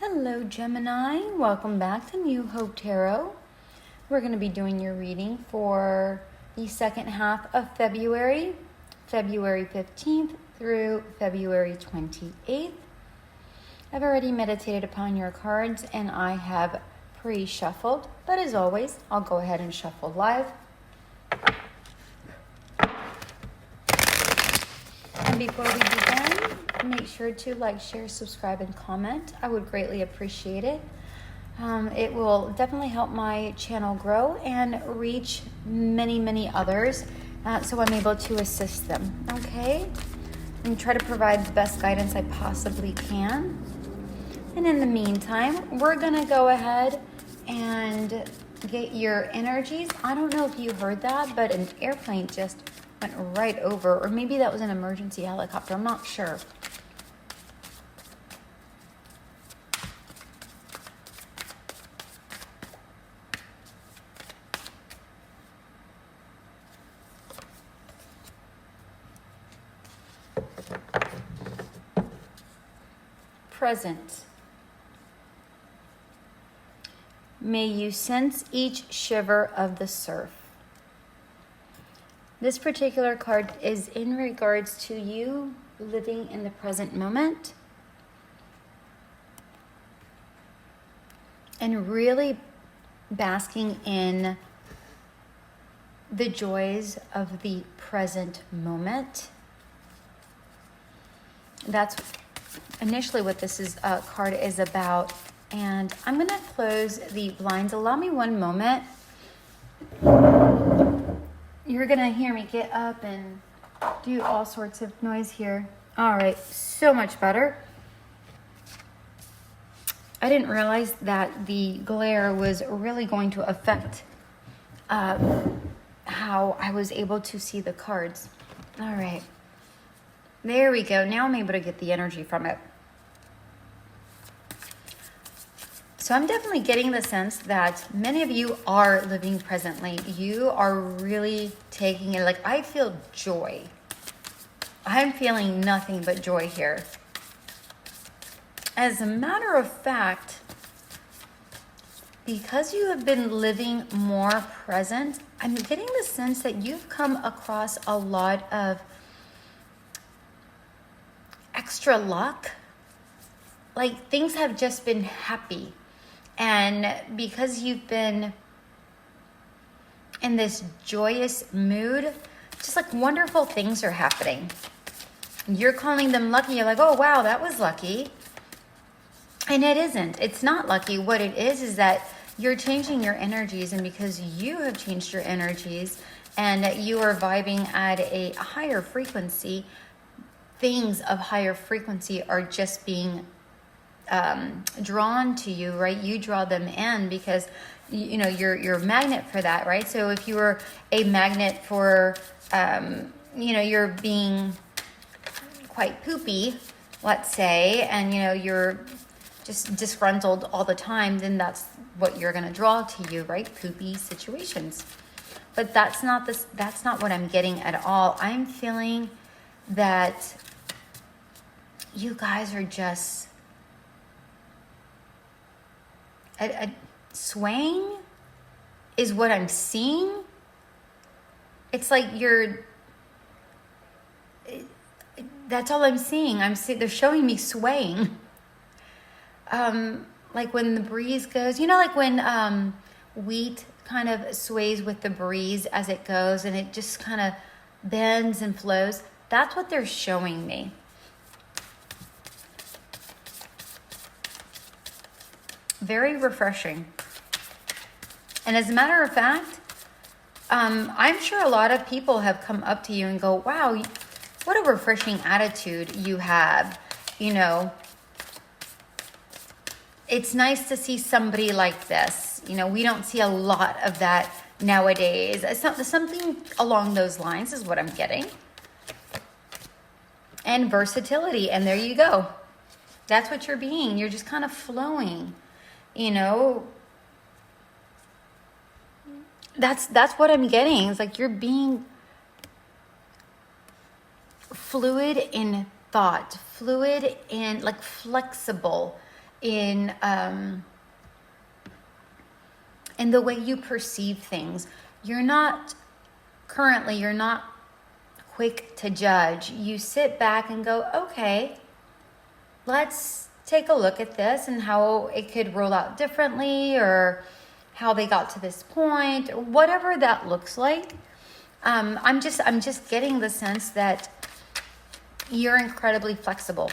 Hello Gemini, welcome back to New Hope Tarot. We're going to be doing your reading for the second half of February 15th through February 28th. I've already meditated upon your cards and I have pre-shuffled, but as always, I'll go ahead and shuffle live. And before we begin, make sure to like, share, subscribe, and comment. I would greatly appreciate it. It will definitely help my channel grow and reach many others, so I'm able to assist them, okay? And try to provide the best guidance I possibly can. And in the meantime, we're gonna go ahead and get your energies. I don't know if you heard that, but an airplane just went right over, or maybe that was an emergency helicopter, I'm not sure. Present. May you sense each shiver of the surf. This particular card is in regards to you living in the present moment and really basking in the joys of the present moment. That's initially what this card is about. And I'm going to close the blinds. Allow me one moment. You're going to hear me get up and do all sorts of noise here. All right, so much better. I didn't realize that the glare was really going to affect how I was able to see the cards. All right. There we go. Now I'm able to get the energy from it. So I'm definitely getting the sense that many of you are living presently. You are really taking it. Like, I feel joy. I'm feeling nothing but joy here. As a matter of fact, because you have been living more present, I'm getting the sense that you've come across a lot of extra luck. Like, things have just been happy. And because you've been in this joyous mood, just like wonderful things are happening. You're calling them lucky. You're like, oh, wow, that was lucky. And it isn't. It's not lucky. What it is that you're changing your energies. And because you have changed your energies and you are vibing at a higher frequency, things of higher frequency are just being drawn to you, right? You draw them in because you know you're a magnet for that, right? So if you were a magnet for you're being quite poopy, let's say, and you're just disgruntled all the time, then that's what you're going to draw to you, right? Poopy situations. But that's not what I'm getting at all. I'm feeling that you guys are just swaying is what I'm seeing. It's like that's all I'm seeing. They're showing me swaying. Like when the breeze goes, like when wheat kind of sways with the breeze as it goes and it just kind of bends and flows. That's what they're showing me. Very refreshing. And as a matter of fact, I'm sure a lot of people have come up to you and go, wow, what a refreshing attitude you have. It's nice to see somebody like this. We don't see a lot of that nowadays. Something along those lines is what I'm getting. And versatility. And there you go. That's what you're being. You're just kind of flowing. That's what I'm getting. It's like you're being fluid in thought, fluid and like flexible in the way you perceive things. You're not quick to judge. You sit back and go, okay, let's take a look at this and how it could roll out differently, or how they got to this point, or whatever that looks like. I'm just getting the sense that you're incredibly flexible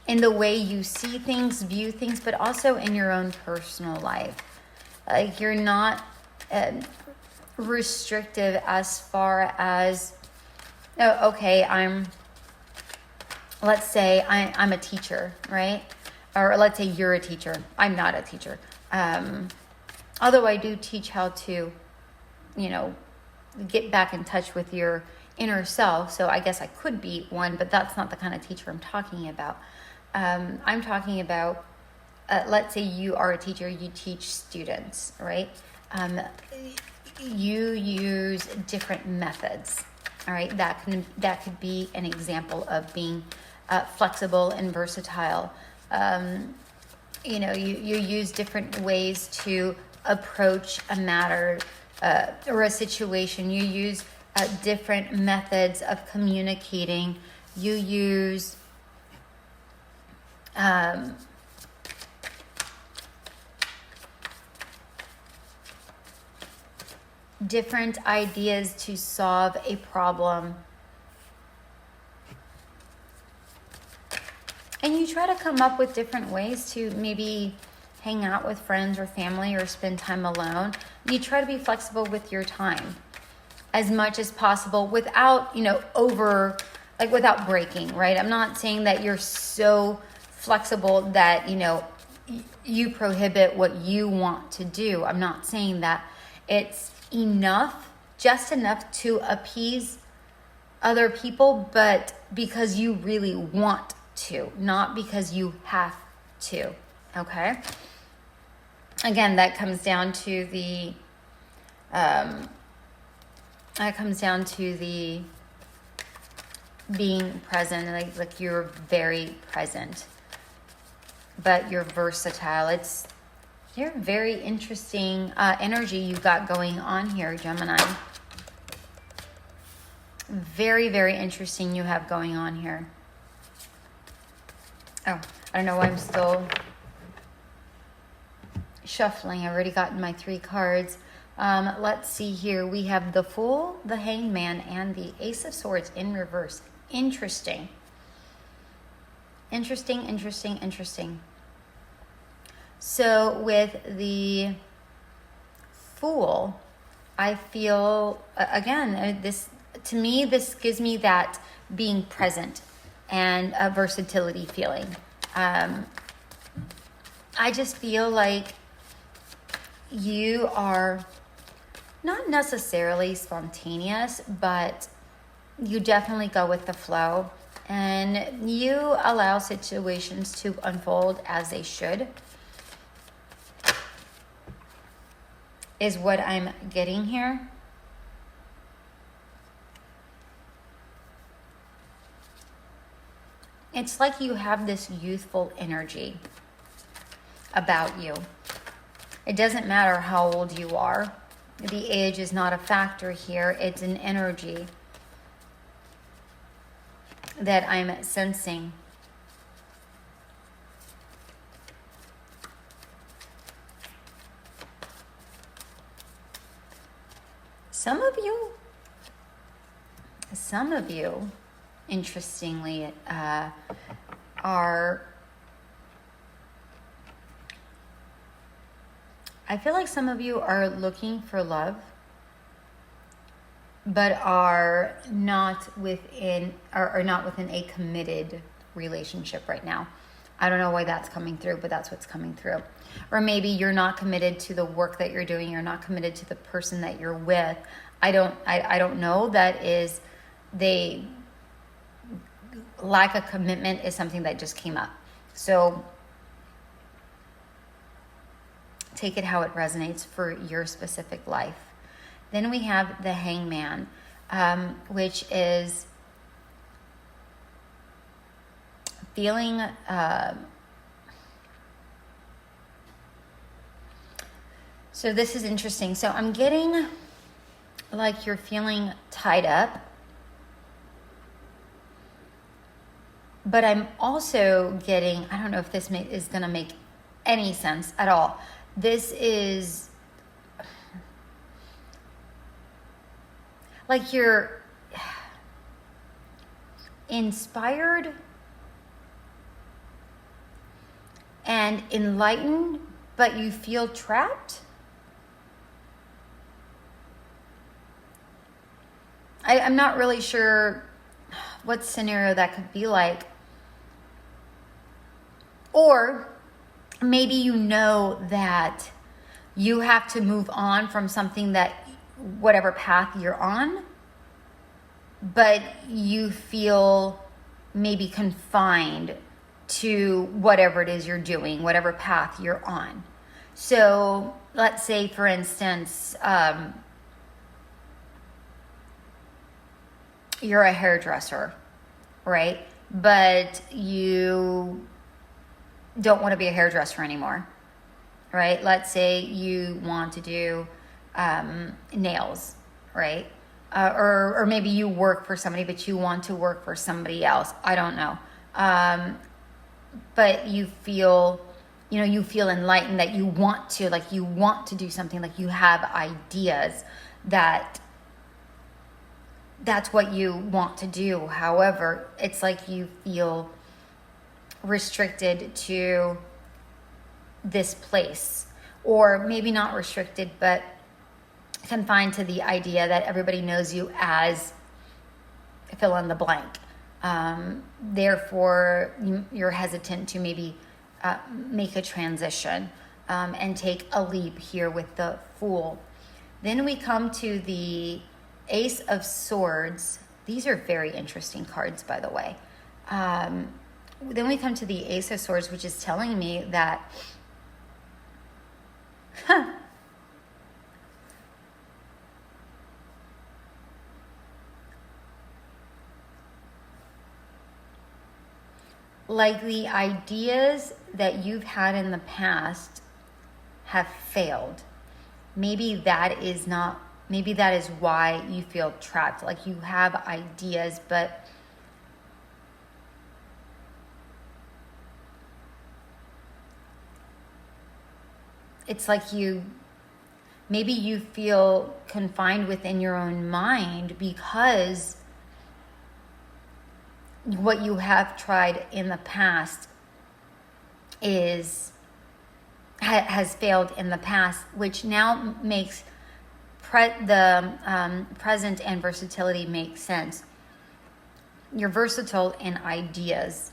in the way you see things, view things, but also in your own personal life. Like, you're not restrictive as far as, oh, okay, let's say I'm a teacher, right? Or let's say you're a teacher. I'm not a teacher. Although I do teach how to, get back in touch with your inner self. So I guess I could be one, but that's not the kind of teacher I'm talking about. I'm talking about, let's say you are a teacher, you teach students, right? You use different methods, all right? That could be an example of being flexible and versatile. You use different ways to approach a matter or a situation. You use different methods of communicating. You use different ideas to solve a problem. And you try to come up with different ways to maybe hang out with friends or family or spend time alone. You try to be flexible with your time as much as possible without, without breaking, right? I'm not saying that you're so flexible that, you prohibit what you want to do. I'm not saying that. It's just enough to appease other people, but because you really want to, not because you have to. Okay. Again, that comes down to the being present. Like you're very present, but you're versatile. You're very interesting energy you got going on here, Gemini. Very, very interesting you have going on here. Oh, I don't know why I'm still shuffling. I've already gotten my 3 cards. Let's see here. We have the Fool, the Hangman, and the Ace of Swords in reverse. Interesting. So with the Fool, I feel, this gives me that being present and a versatility feeling. I just feel like you are not necessarily spontaneous, but you definitely go with the flow and you allow situations to unfold as they should, is what I'm getting here. It's like you have this youthful energy about you. It doesn't matter how old you are. The age is not a factor here. It's an energy that I'm sensing. Some of you, interestingly, I feel like some of you are looking for love, but are not within a committed relationship right now. I don't know why that's coming through, but that's what's coming through. Or maybe you're not committed to the work that you're doing. You're not committed to the person that you're with. I don't know. That is, they lack of commitment is something that just came up. So take it how it resonates for your specific life. Then we have the Hangman, which is feeling so this is interesting. So I'm getting like you're feeling tied up, but I'm also getting, I don't know if this is going to make any sense at all. This is like you're inspired and enlightened, but you feel trapped. I'm not really sure what scenario that could be like. Or maybe you know that you have to move on from something that, whatever path you're on, but you feel maybe confined to whatever it is you're doing, whatever path you're on. So let's say, for instance, you're a hairdresser, right? But you don't want to be a hairdresser anymore, right? Let's say you want to do nails, right? Or maybe you work for somebody, but you want to work for somebody else. I don't know. But you feel enlightened that you want to do something, like you have ideas that's what you want to do. However, it's like you feel restricted to this place, or maybe not restricted, but confined to the idea that everybody knows you as fill in the blank. Therefore, you're hesitant to maybe make a transition and take a leap here with the Fool. Then we come to the Ace of Swords. These are very interesting cards, by the way. Then we come to the Ace of Swords, which is telling me that like the ideas that you've had in the past have failed. Maybe that is why you feel trapped. Like you have ideas, but it's like maybe you feel confined within your own mind because what you have tried in the past has failed in the past, which now makes the present and versatility make sense. You're versatile in ideas.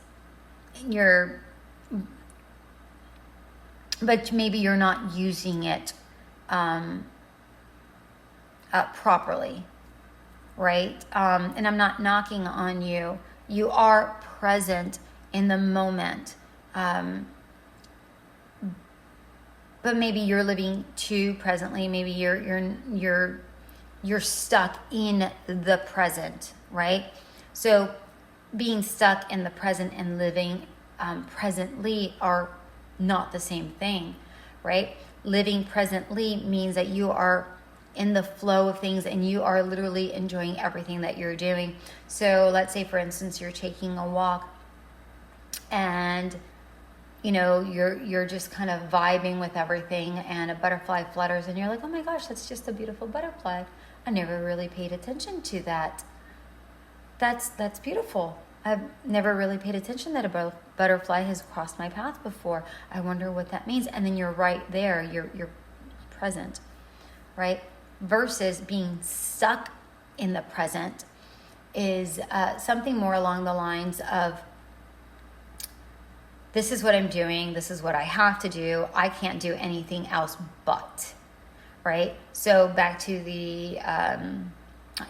But maybe you're not using it properly, right? And I'm not knocking on you. You are present in the moment. But maybe you're living too presently. Maybe you're stuck in the present, right? So being stuck in the present and living presently are not the same thing, right? Living presently means that you are in the flow of things and you are literally enjoying everything that you're doing. So let's say, for instance, you're taking a walk and you're just kind of vibing with everything, and a butterfly flutters and you're like, oh my gosh, that's just a beautiful butterfly. I never really paid attention to that. That's beautiful. I've never really paid attention that a butterfly has crossed my path before. I wonder what that means. And then you're right there. You're present, right? Versus being stuck in the present is something more along the lines of, this is what I'm doing. This is what I have to do. I can't do anything else but, right? So back to the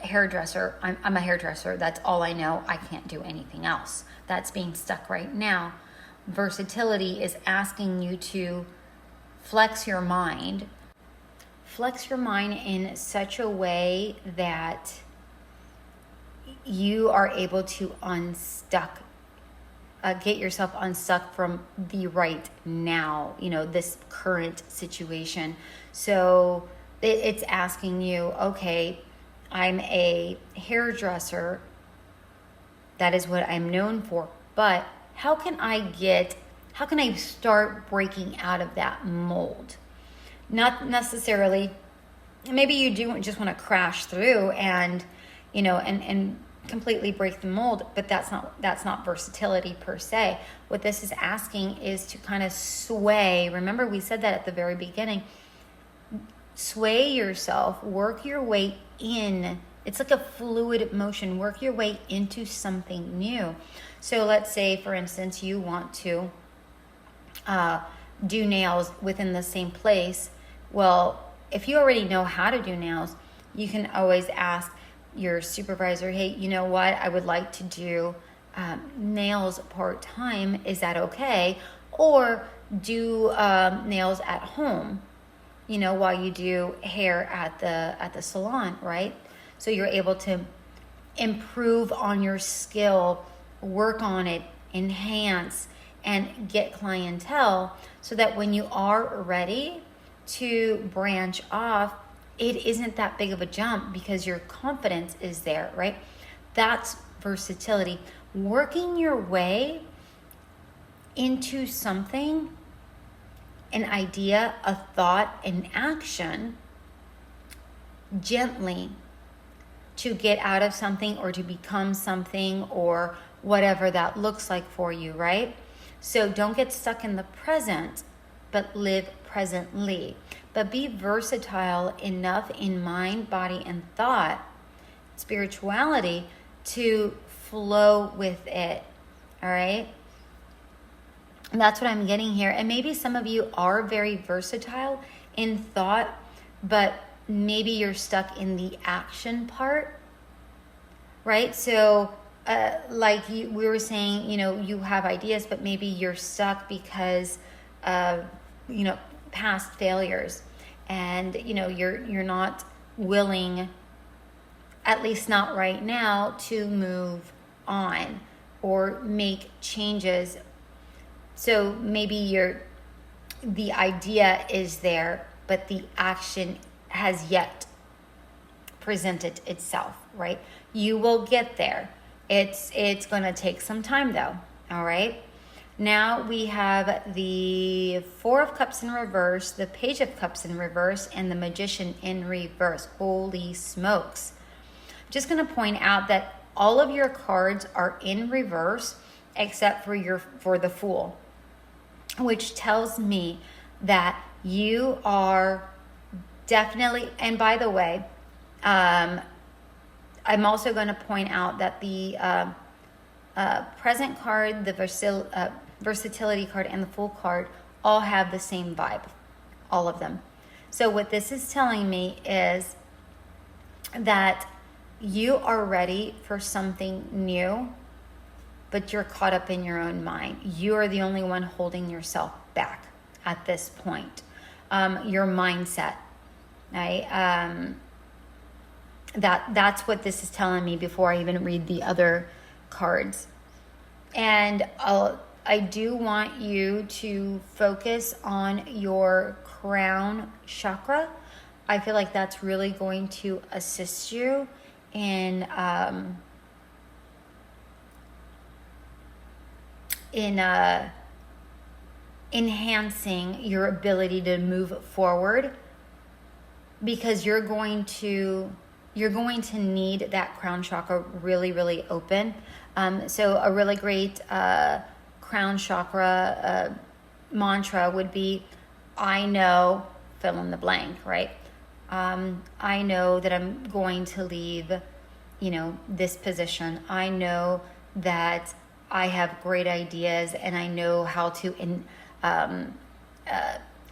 hairdresser. I'm a hairdresser. That's all I know. I can't do anything else. That's being stuck right now. Versatility is asking you to flex your mind in such a way that you are able to unstuck get yourself unstuck from the right now, this current situation. So it's asking you, okay, I'm a hairdresser. That is what I'm known for. But how can I start breaking out of that mold? Not necessarily, maybe you do just want to crash through and completely break the mold, but that's not versatility per se. What this is asking is to kind of sway. Remember, we said that at the very beginning. Sway yourself, work your way in. It's like a fluid motion. Work your way into something new. So let's say, for instance, you want to do nails within the same place. Well, if you already know how to do nails, you can always ask your supervisor, hey, you know what? I would like to do nails part-time. Is that okay? Or do nails at home, while you do hair at the salon, right? So you're able to improve on your skill, work on it, enhance, and get clientele so that when you are ready to branch off, it isn't that big of a jump because your confidence is there, right? That's versatility. Working your way into something, an idea, a thought, an action, gently, to get out of something or to become something or whatever that looks like for you, right? So don't get stuck in the present, but live presently. But be versatile enough in mind, body, and thought, spirituality, to flow with it, all right? And that's what I'm getting here. And maybe some of you are very versatile in thought, but maybe you're stuck in the action part, right? So we were saying, you have ideas, but maybe you're stuck because of, past failures, and you're not willing, at least not right now, to move on or make changes. So maybe the idea is there, but the action has yet presented itself, right? You will get there. It's going to take some time though, all right? Now we have the Four of Cups in reverse, the Page of Cups in reverse, and the Magician in reverse. Holy smokes. I'm just going to point out that all of your cards are in reverse except for the Fool, which tells me that you are definitely, and by the way, I'm also going to point out that the present card, the versatility card, and the Fool card all have the same vibe, all of them. So what this is telling me is that you are ready for something new, but you're caught up in your own mind. You are the only one holding yourself back at this point. Your mindset, right? That's what this is telling me before I even read the other cards. And I do want you to focus on your crown chakra. I feel like that's really going to assist you in enhancing your ability to move forward, because you're going to need that crown chakra really, really open. So a really great crown chakra mantra would be, I know, fill in the blank, right? I know that I'm going to leave, this position. I know that I have great ideas and I know how to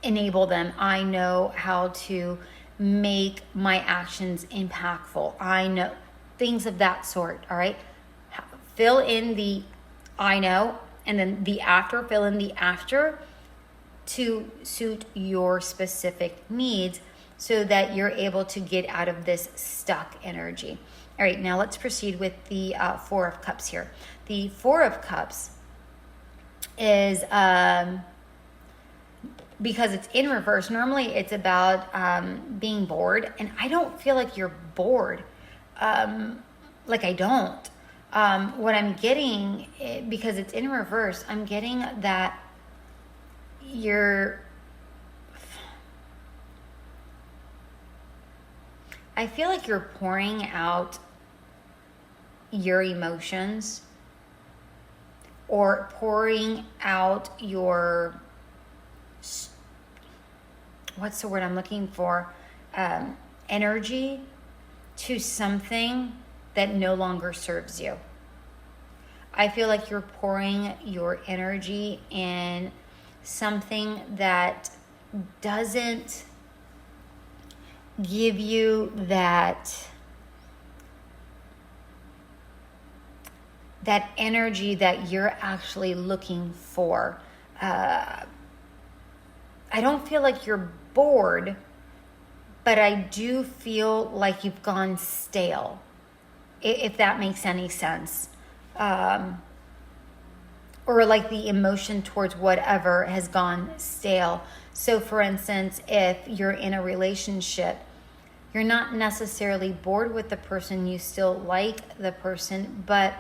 enable them. I know how to make my actions impactful. I know, things of that sort, all right? Fill in the I know, and then the after, fill in the after to suit your specific needs so that you're able to get out of this stuck energy. All right, now let's proceed with the Four of Cups here. The Four of Cups is because it's in reverse. Normally it's about being bored, and I don't feel like you're bored. Like I don't. What I'm getting, because it's in reverse, I'm getting that I feel like you're pouring out your emotions, or pouring out your, what's the word I'm looking for? Energy to something that no longer serves you. I feel like you're pouring your energy in something that doesn't give you that energy that you're actually looking for. I don't feel like you're bored, but I do feel like you've gone stale, if that makes any sense. Or like the emotion towards whatever has gone stale. So for instance, if you're in a relationship, you're not necessarily bored with the person, you still like the person, but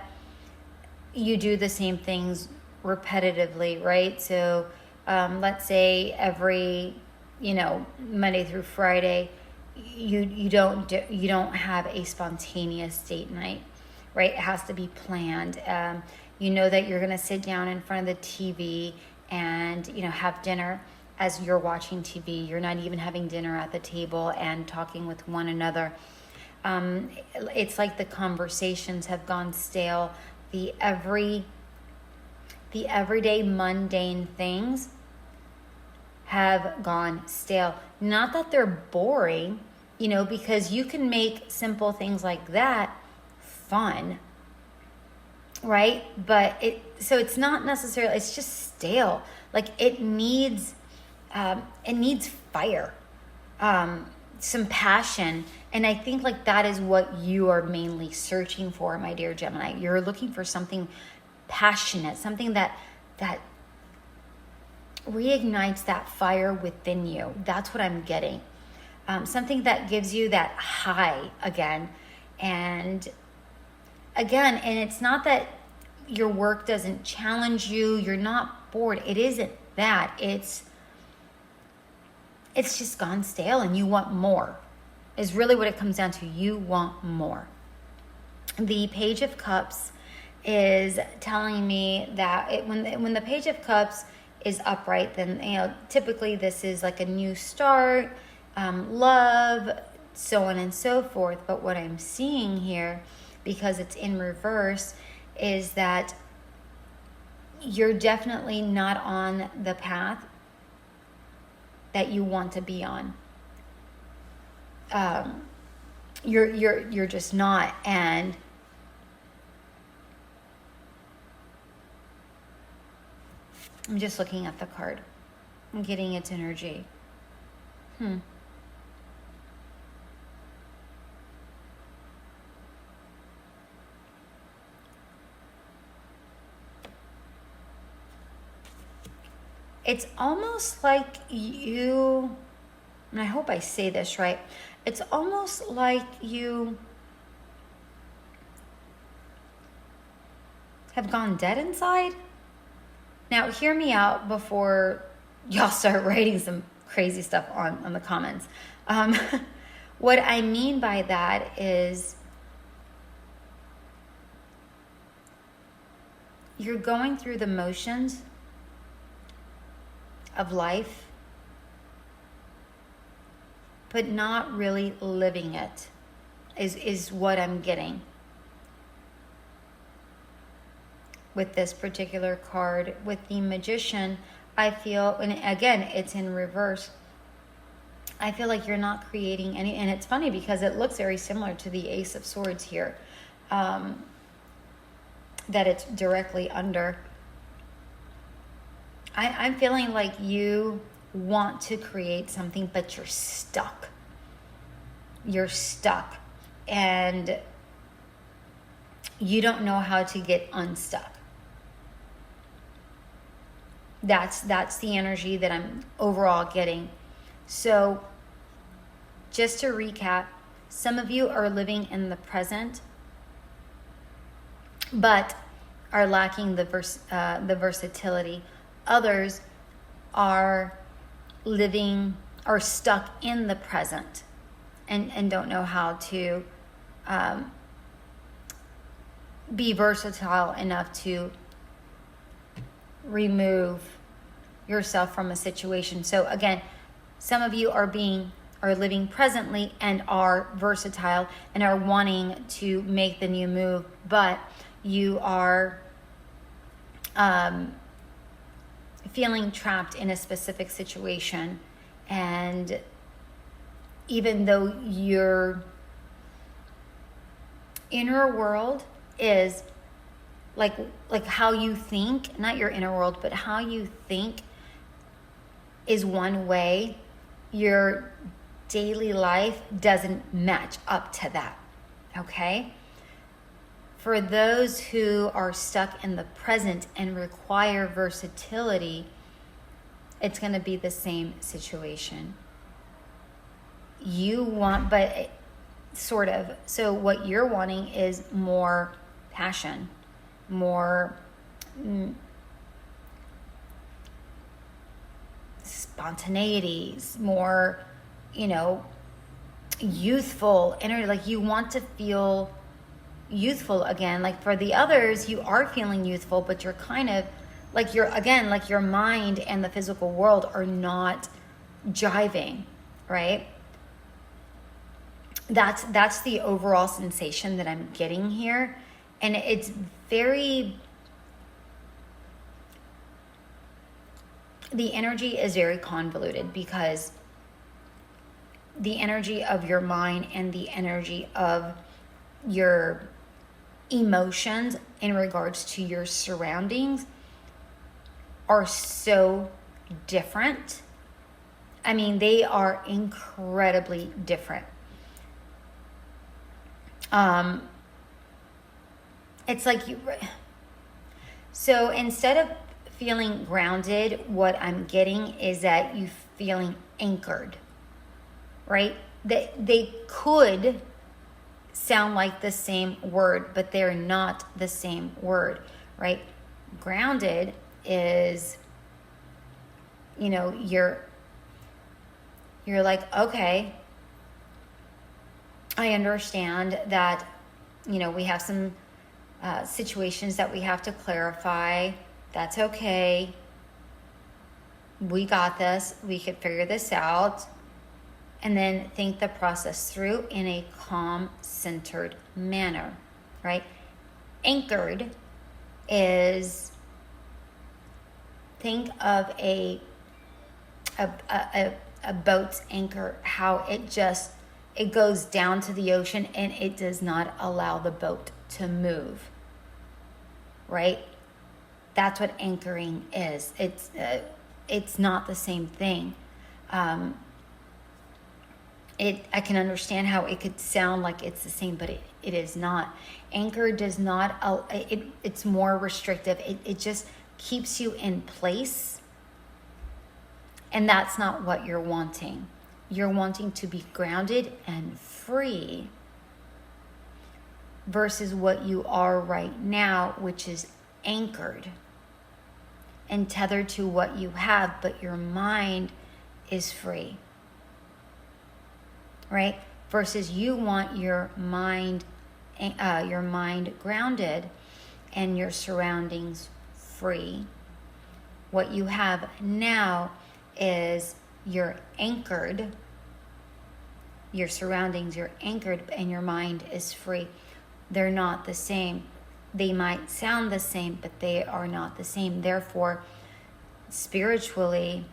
you do the same things repetitively, right? So let's say every, Monday through Friday, you don't have a spontaneous date night, right? It has to be planned. You know that you're going to sit down in front of the TV and, have dinner as you're watching TV. You're not even having dinner at the table and talking with one another. It's like the conversations have gone stale. The everyday mundane things have gone stale. Not that they're boring, because you can make simple things like that fun, right? But it's not necessarily, it's just stale. Like it needs fire, some passion. And I think like that is what you are mainly searching for, my dear Gemini. You're looking for something passionate, something that reignites that fire within you. That's what I'm getting. Something that gives you that high again. And it's not that your work doesn't challenge you. You're not bored. It isn't that. It's just gone stale and you want more, is really what it comes down to. You want more. The Page of Cups is telling me that when the Page of Cups is upright, then typically this is like a new start, love, so on and so forth. But what I'm seeing here, because it's in reverse, is that you're definitely not on the path that you want to be on. You're just not. And I'm just looking at the card. I'm getting its energy. It's almost like you, and I hope I say this right, it's almost like you have gone dead inside. Now, hear me out before y'all start writing some crazy stuff on the comments. What I mean by that is you're going through the motions of life, but not really living it, is what I'm getting with this particular card. With the Magician, I feel, and again, it's in reverse, I feel like you're not creating any, and it's funny because it looks very similar to the Ace of Swords here, that it's directly under. I'm feeling like you want to create something, but you're stuck. You're stuck. And you don't know how to get unstuck. That's the energy that I'm overall getting. So just to recap, some of you are living in the present, but are lacking the versatility. Others are stuck in the present and don't know how to be versatile enough to remove yourself from a situation. So again, some of you are living presently and are versatile and are wanting to make the new move, but you are feeling trapped in a specific situation. And even though your inner world is like how you think, not your inner world, but how you think is one way, your daily life doesn't match up to that, okay? For those who are stuck in the present and require versatility, it's going to be the same situation. You want, but sort of. So what you're wanting is more passion, more spontaneities, more, youthful energy. Like you want to feel youthful again. Like for the others, you are feeling youthful, but you're kind of like like your mind and the physical world are not jiving, right? That's the overall sensation that I'm getting here. And it's the energy is very convoluted, because the energy of your mind and the energy of your emotions in regards to your surroundings are so different. I mean, they are incredibly different. It's like so instead of feeling grounded, what I'm getting is that you feeling anchored, right? They could sound like the same word, but they're not the same word, right? Grounded is, you're like, okay, I understand that, we have some situations that we have to clarify. That's okay. We got this. We could figure this out. And then think the process through in a calm, centered manner, right? Anchored is, think of a boat's anchor, how it goes down to the ocean and it does not allow the boat to move, right? That's what anchoring is. It's not the same thing. I can understand how it could sound like it's the same, but it is not. Anchor does not, it's more restrictive. It just keeps you in place. And that's not what you're wanting. You're wanting to be grounded and free versus what you are right now, which is anchored and tethered to what you have, but your mind is free, right? Versus you want your mind grounded and your surroundings free. What you have now is you're anchored, your surroundings, you're anchored, and your mind is free. They're not the same. They might sound the same, but they are not the same. Therefore, spiritually,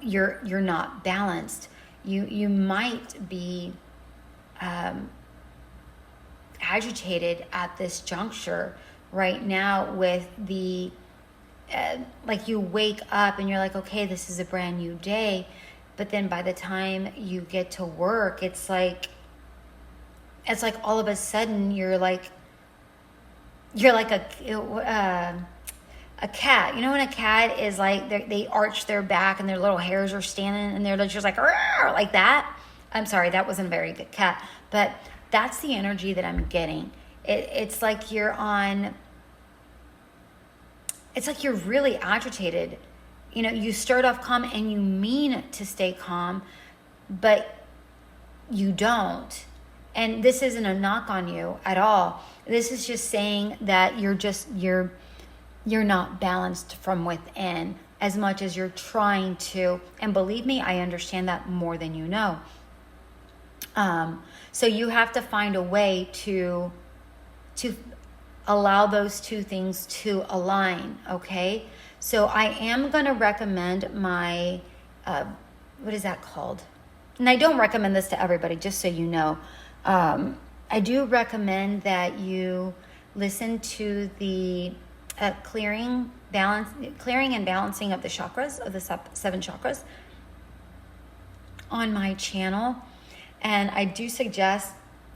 you're not balanced. You might be agitated at this juncture right now with the like you wake up and you're like, okay, this is a brand new day, but then by the time you get to work, it's like all of a sudden you're like a cat. You know when a cat is like, they arch their back and their little hairs are standing and they're just like that? I'm sorry, that wasn't a very good cat. But that's the energy that I'm getting. It's like you're really agitated. You know, you start off calm and you mean to stay calm, but you don't. And this isn't a knock on you at all. This is just saying that you're not balanced from within as much as you're trying to. And believe me, I understand that more than you know. So you have to find a way to allow those two things to align, okay? So I am going to recommend my, what is that called? And I don't recommend this to everybody, just so you know. I do recommend that you listen to the clearing and balancing of the chakras, of the 7 chakras on my channel. And I do suggest,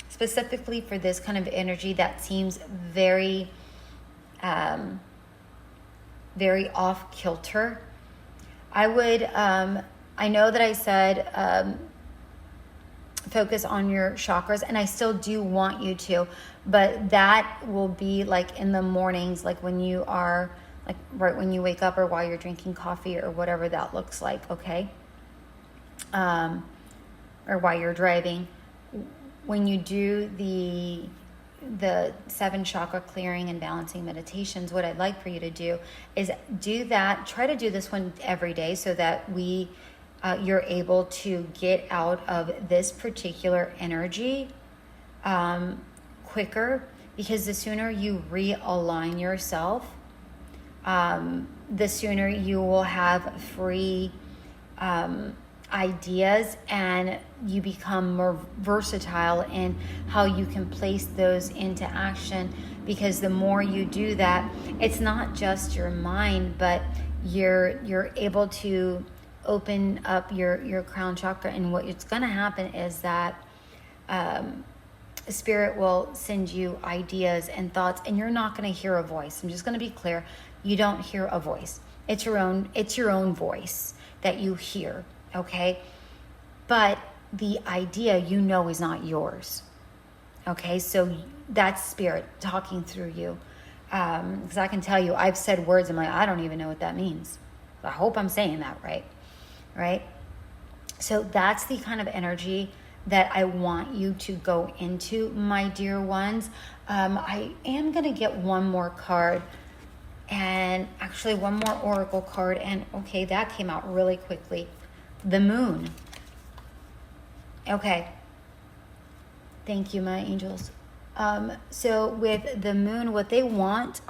specifically for this kind of energy that seems very, very off kilter, I would, I know that I said, focus on your chakras, and I still do want you to, but that will be like in the mornings, like when you are, like right when you wake up or while you're drinking coffee or whatever that looks like, okay? Or while you're driving. When you do the 7 chakra clearing and balancing meditations, what I'd like for you to do is do that. Try to do this one every day so that you're able to get out of this particular energy quicker, because the sooner you realign yourself, the sooner you will have free ideas, and you become more versatile in how you can place those into action. Because the more you do that, it's not just your mind, but you're able to open up your crown chakra. And what's going to happen is that Spirit will send you ideas and thoughts, and you're not going to hear a voice. I'm just going to be clear. You don't hear a voice. It's your own voice that you hear. Okay, but the idea, is not yours. Okay, so that's Spirit talking through you. Because I can tell you, I've said words, I'm like, I don't even know what that means. I hope I'm saying that right? So that's the kind of energy that I want you to go into, my dear ones. I am going to get one more card, and actually one more oracle card, and okay, that came out really quickly. The moon. Okay. Thank you, my angels. So with the moon, what they want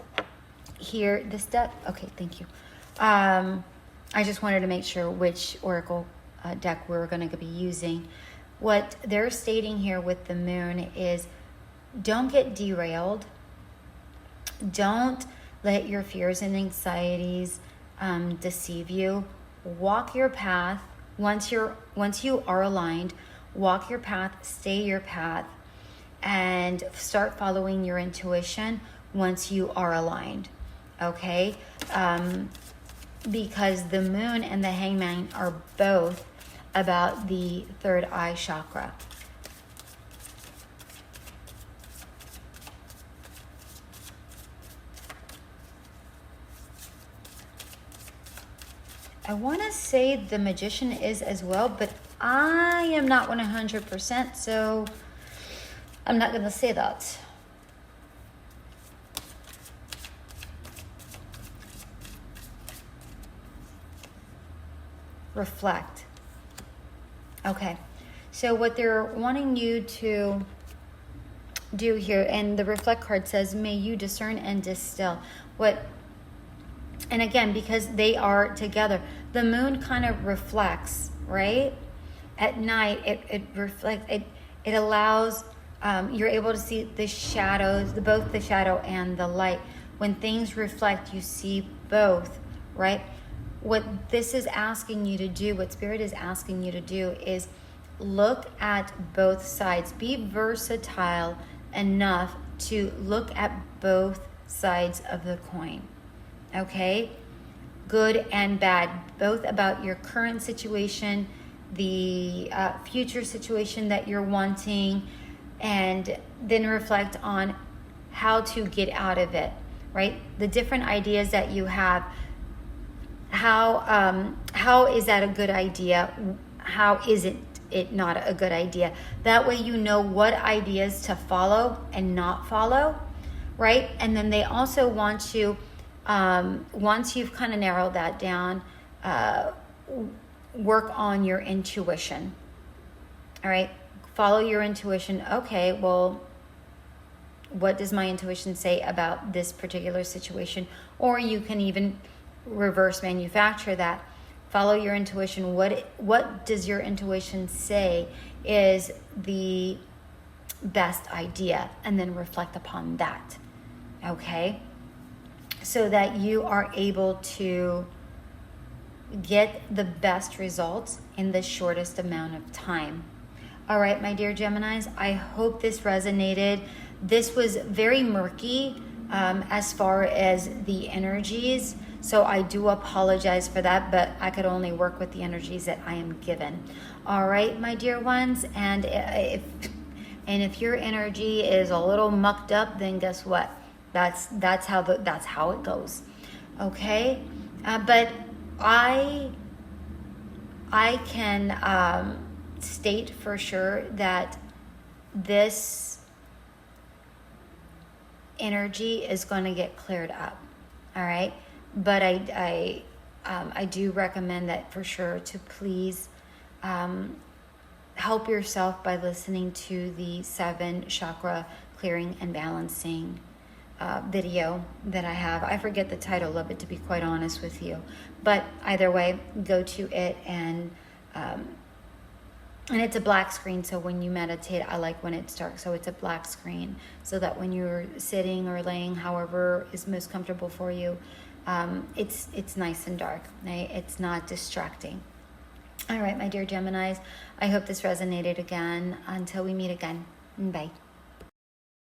here, this deck. Okay, thank you. I just wanted to make sure which oracle deck we're going to be using. What they're stating here with the moon is, don't get derailed. Don't let your fears and anxieties deceive you. Walk your path. Once you are aligned, walk your path, stay your path, and start following your intuition once you are aligned, okay? Because the moon and the hangman are both about the 3rd eye chakra. I want to say the magician is as well, but I am not 100%, so I'm not going to say that. Reflect. Okay, so what they're wanting you to do here, and the reflect card says, may you discern and distill. And again, because they are together, the moon kind of reflects, right? At night, it reflects, it allows, you're able to see the shadows, both the shadow and the light. When things reflect, you see both, right? What this is asking you to do, what Spirit is asking you to do, is look at both sides. Be versatile enough to look at both sides of the coin. okay? Good and bad, both about your current situation, the future situation that you're wanting, and then reflect on how to get out of it, right? The different ideas that you have, how is that a good idea? How isn't it not a good idea? That way you know what ideas to follow and not follow, right? And then they also want to, once you've kind of narrowed that down, work on your intuition. All right, follow your intuition. Okay, well, what does my intuition say about this particular situation? Or you can even reverse manufacture that. Follow your intuition. What does your intuition say is the best idea? And then reflect upon that. Okay? So that you are able to get the best results in the shortest amount of time. All right, my dear Geminis, I hope this resonated. This was very murky as far as the energies, so I do apologize for that, but I could only work with the energies that I am given. All right, my dear ones, and if your energy is a little mucked up, then guess what? That's how it goes. Okay, but I can state for sure that this energy is going to get cleared up. All right, but I do recommend that for sure to please help yourself by listening to the 7 chakra clearing and balancing video that I have. I forget the title of it, to be quite honest with you, but either way, go to it, and it's a black screen, so when you meditate, I like when it's dark, so it's a black screen, so that when you're sitting or laying, however is most comfortable for you, it's nice and dark, right? It's not distracting. All right, my dear Geminis, I hope this resonated again. Until we meet again, bye.